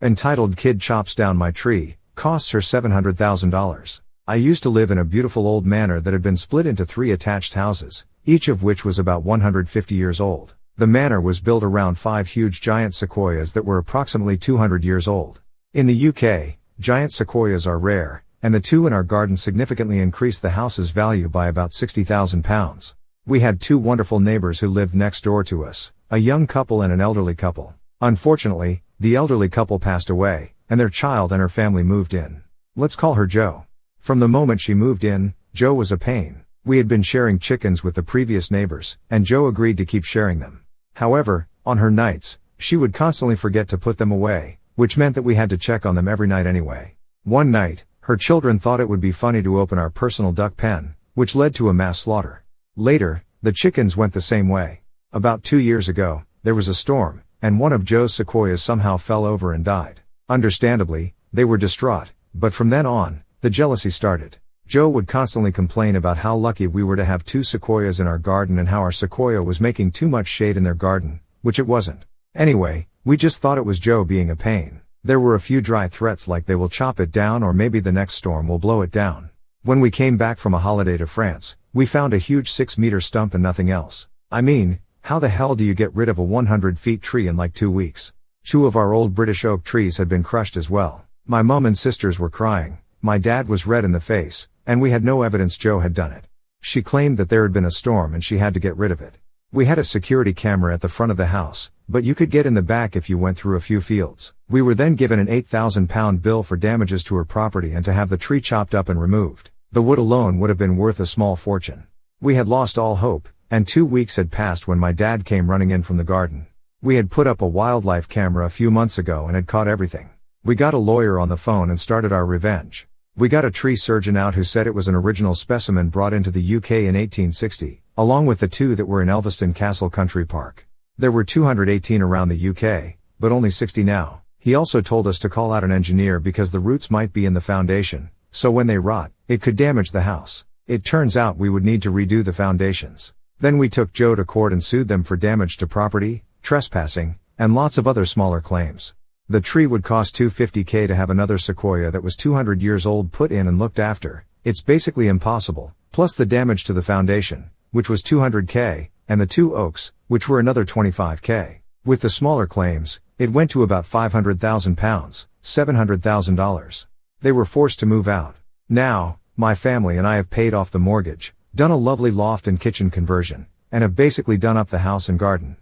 Entitled Kid Chops Down My Tree, costs her $700,000. I used to live in a beautiful old manor that had been split into 3 attached houses, each of which was about 150 years old. The manor was built around 5 huge giant sequoias that were approximately 200 years old. In the UK, giant sequoias are rare, and the 2 in our garden significantly increased the house's value by about £60,000. We had 2 wonderful neighbors who lived next door to us, a young couple and an elderly couple. Unfortunately, the elderly couple passed away, and their child and her family moved in. Let's call her Jo. From the moment she moved in, Jo was a pain. We had been sharing chickens with the previous neighbors, and Jo agreed to keep sharing them. However, on her nights, she would constantly forget to put them away, which meant that we had to check on them every night anyway. One night, her children thought it would be funny to open our personal duck pen, which led to a mass slaughter. Later, the chickens went the same way. About 2 years ago, there was a storm, and one of Jo's sequoias somehow fell over and died. Understandably, they were distraught, but from then on, the jealousy started. Jo would constantly complain about how lucky we were to have 2 sequoias in our garden and how our sequoia was making too much shade in their garden, which it wasn't. Anyway, we just thought it was Jo being a pain. There were a few dry threats like they will chop it down or maybe the next storm will blow it down. When we came back from a holiday to France, we found a huge 6-meter stump and nothing else. I mean, how the hell do you get rid of a 100-foot tree in like 2 weeks? 2 of our old British oak trees had been crushed as well. My mom and sisters were crying, my dad was red in the face, and we had no evidence Jo had done it. She claimed that there had been a storm and she had to get rid of it. We had a security camera at the front of the house, but you could get in the back if you went through a few fields. We were then given an £8,000 bill for damages to her property and to have the tree chopped up and removed. The wood alone would have been worth a small fortune. We had lost all hope, and 2 weeks had passed when my dad came running in from the garden. We had put up a wildlife camera a few months ago and had caught everything. We got a lawyer on the phone and started our revenge. We got a tree surgeon out who said it was an original specimen brought into the UK in 1860, along with the 2 that were in Elveston Castle Country Park. There were 218 around the UK, but only 60 now. He also told us to call out an engineer because the roots might be in the foundation, so when they rot, it could damage the house. It turns out we would need to redo the foundations. Then we took Jo to court and sued them for damage to property, trespassing, and lots of other smaller claims. The tree would cost $250,000 to have another sequoia that was 200 years old put in and looked after. It's basically impossible, plus the damage to the foundation, which was $200,000, and the 2 oaks, which were another $25,000. With the smaller claims, it went to about £500,000, $700,000. They were forced to move out. Now, my family and I have paid off the mortgage, done a lovely loft and kitchen conversion, and have basically done up the house and garden.